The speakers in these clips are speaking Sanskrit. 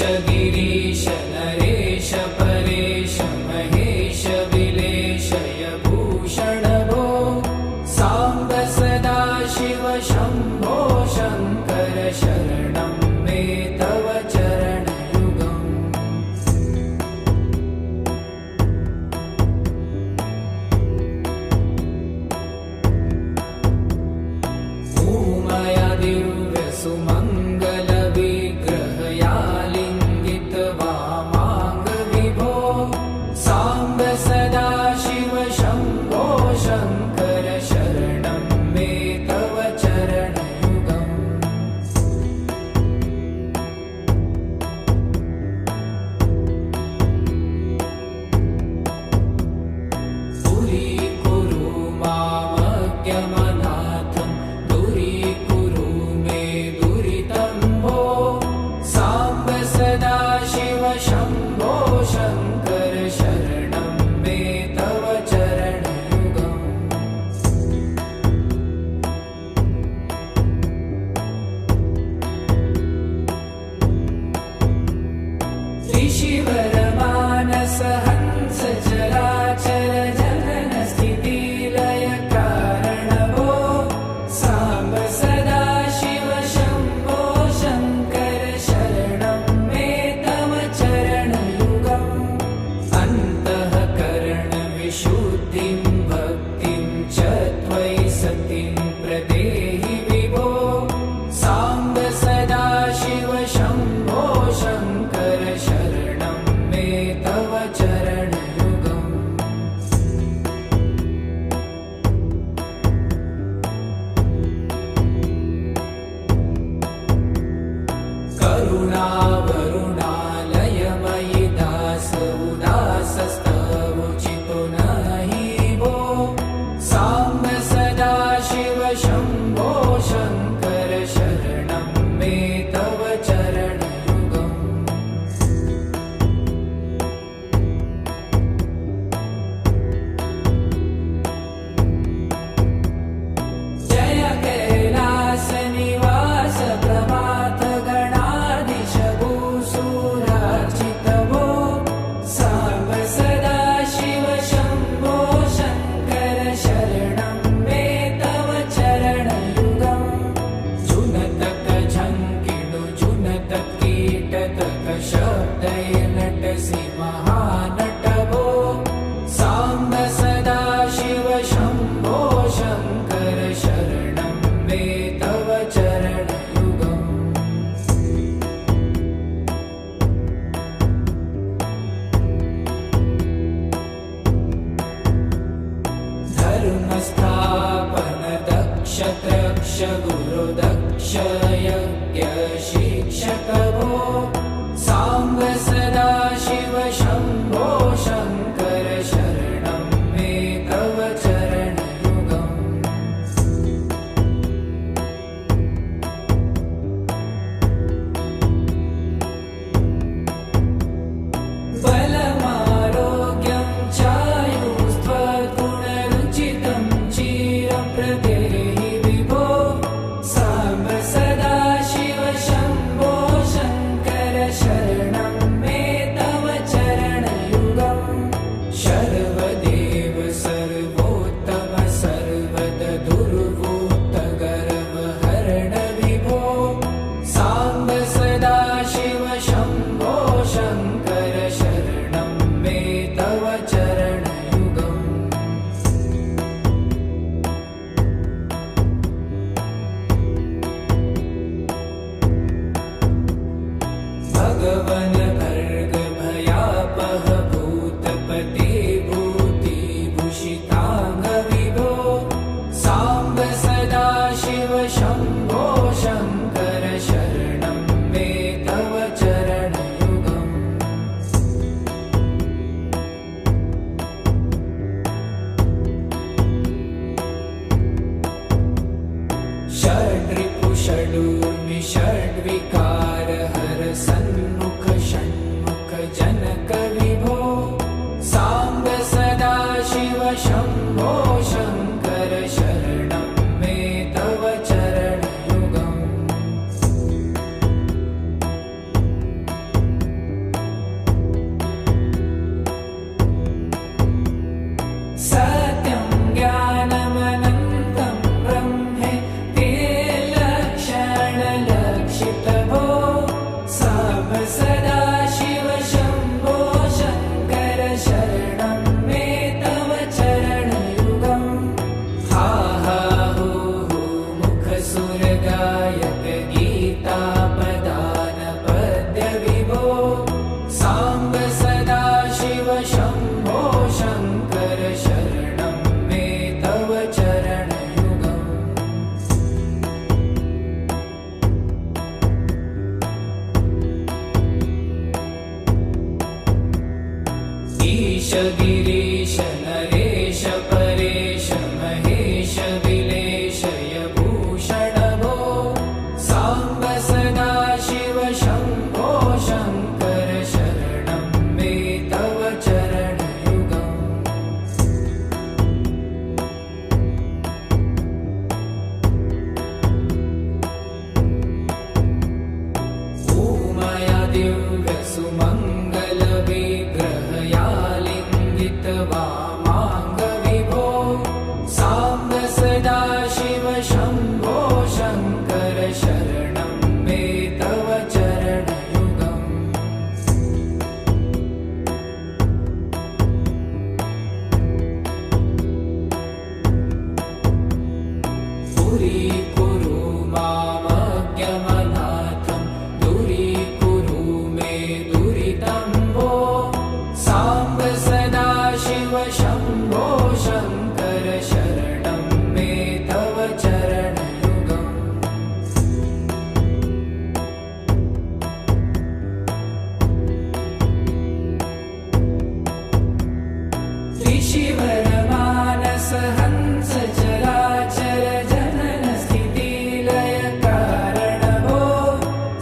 गिरीश नरेश परेश महेश विलेशय भूषण भो साम्ब सदा शिव शम्भो शङ्कर शरणं मे तव चरणयुगम् ऊमया दिव्य सुमङ्गल विग्रहया लिङ्गित वामाङ्ग विभो साम्ब सदा शिव शम्भो शङ्कर शरणं मे तव चरणयुगम् दूरीकुरु मामज्ञमनाथं दूरीकुरु मे दुरितं भो साम्ब सदा शिव शम्भो शङ्कर शरणं मे तव चरणयुगम् ऋषिवर मानस हंस चराचर जनन स्थिति लय कारण भो साम्ब सदा शिव शम्भो शङ्कर शरणं मे तव चरणयुगम् अन्तःकरण विशुद्धिं भक्तिं च त्वयि सतिं प्रदेहि विभो साम्ब सदा शिव शम्भो शङ्कर शरणं मे तव चरणयुगम् करुणावरुणालयमयि दास उदासस्तवोचितो नहि भो साम्ब सदा शिव शम्भो शङ्कर शरणं मे तव चरणयुगम् जय कैलास निवास प्रभात गणाधीश भूसुरार्चित भो साम्ब सदा शिव शम्भो शङ्कर शरणं मे तव चरणयुगम् जुनतक झङ्किणु जुनतक कीटतक शब्दैर्नटसि महानट भो साम्ब सदा शिव शम्भो शङ्कर शरणं मे तव चरणयुगम् धर्मस्थापन दक्ष त्रक्ष गुरु दक्ष यज्ञ शिक्षक भो साम्ब सदा शिव शम्भो शङ्कर शरणं मे तव चरणयुगम् बलमारोग्यं चायुस्त्वगुणरुचितं चिरं प्रदेहि विभो साम्ब सदा शिव शम्भो शङ्कर शरणं मे तव चरणयुगम् शर्वदेव सर्वोत्तम सर्वद दुर्वूत गर्वहरण विभो साम्ब सदा शिव शम्भो शङ्कर शरणं मे तव चरणयुगम् भगवन भर्ग भयापह भूतपते भूतिभूषिताङ्ग विभो साम्ब सदा शिव शम्भो शङ्कर शरणं मे तव चरणयुगम् षड्रिपु षडूर्मि षड्विकार हर सन्मुख षण्मुख जनक विभो साम्ब सदा शिव शम्भो शङ्कर शरणं मे तव चरणयुगम् गिरीश नरेश परेश महेश विलेशय भूषण भो साम्ब सदा शिव शम्भो शङ्कर शरणं मे तव चरणयुगम् उमया दिव्यसुमङ्गलविग्रहया वामाङ्गविभो साम्ब सदा शिव शम्भो शङ्कर शरणं मे तव चरणयुगम् पुरीकुरु मामज्ञमनाथं दूरीकुरु मे दुरितं भो साम्ब सदा शिव शम्भो शङ्कर शरणं मे तव चरणयुगम् ऋषिवरमानस हंस चराचर जनन स्थितिलय कारण भो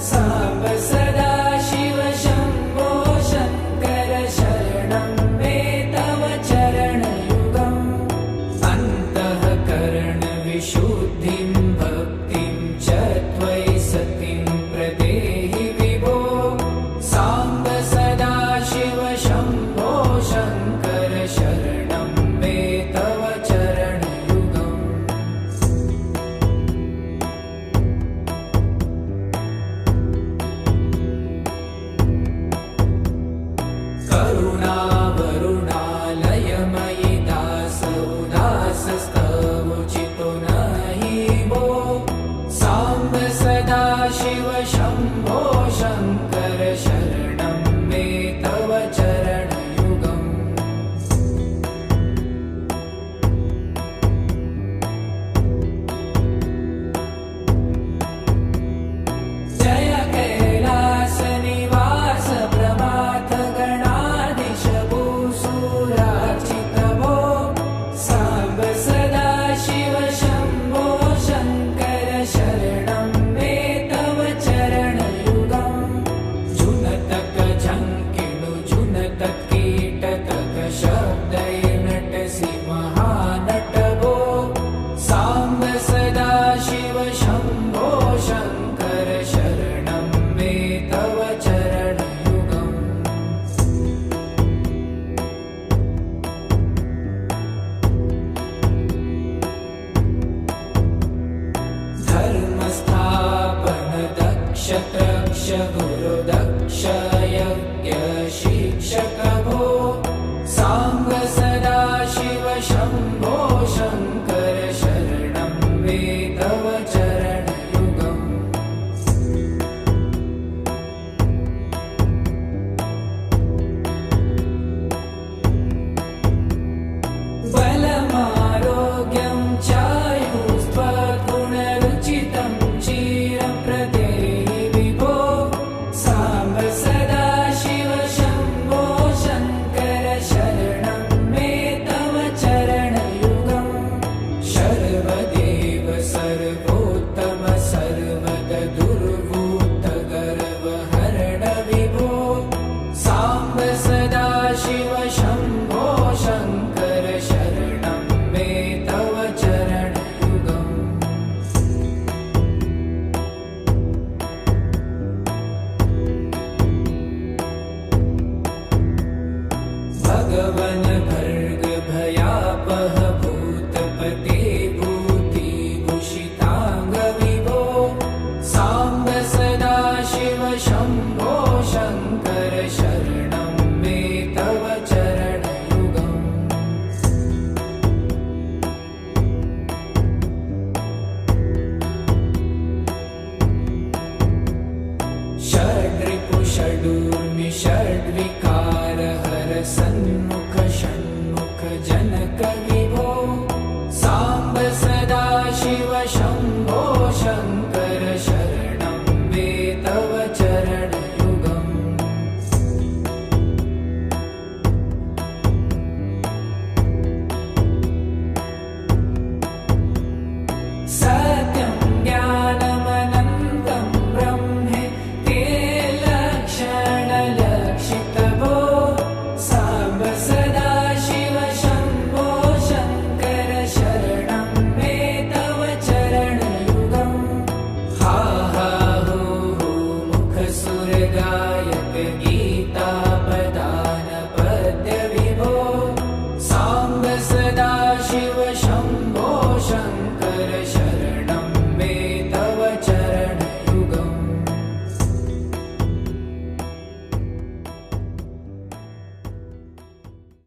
साम्ब सदा शिव शम्भो शङ्कर शरणं मे तव चरणयुगम् अन्तःकरणविशुद्धिं भक्तिं च त्वयि सतिं प्रदेहि विभो साम्ब सदा शिव शम्भो शङ्कर शरणं मे तव चरणयुगम् करुणावरुणालयमयि दासोदासस्तवोचितो नहि भो साम्ब सदा शिव शम्भो शङ्कर शरणं मे तव चरणयुगम् जय कैलासनिवास प्रभात गणाधीश भूसुरार्चित भो साम्ब सदा शिव शम्भो शङ्कर शरणं मे तव चरणयुगम् जुनतक झङ्किणु जुनतक कीटतक शब्दैर्नटसि महानट भो साम्ब सदा शिव शम्भो शङ्कर शरणं मे तव चरणयुगम् धर्मस्थापन दक्ष त्रक्ष गुरुदक्ष यज्ञ शिक्षक भो साम्ब सदा शिव शम्भो शङ्कर शरणं मे तव चरणयुगम् बलमारोग्यं चायुस्त्वगुणरुचितं चिरप्रदेहि विभो साम्ब सदा शिव शम्भो शङ्कर शरणं मे तव चरणयुगम् शर्वदेव सर्वोत्तम सर्वद दुर्वूत गर्वहरण विभो साम्ब सदा शिव शम्भो शङ्कर शरणं मे तव चरणयुगम् भगवन् भर्ग भयापह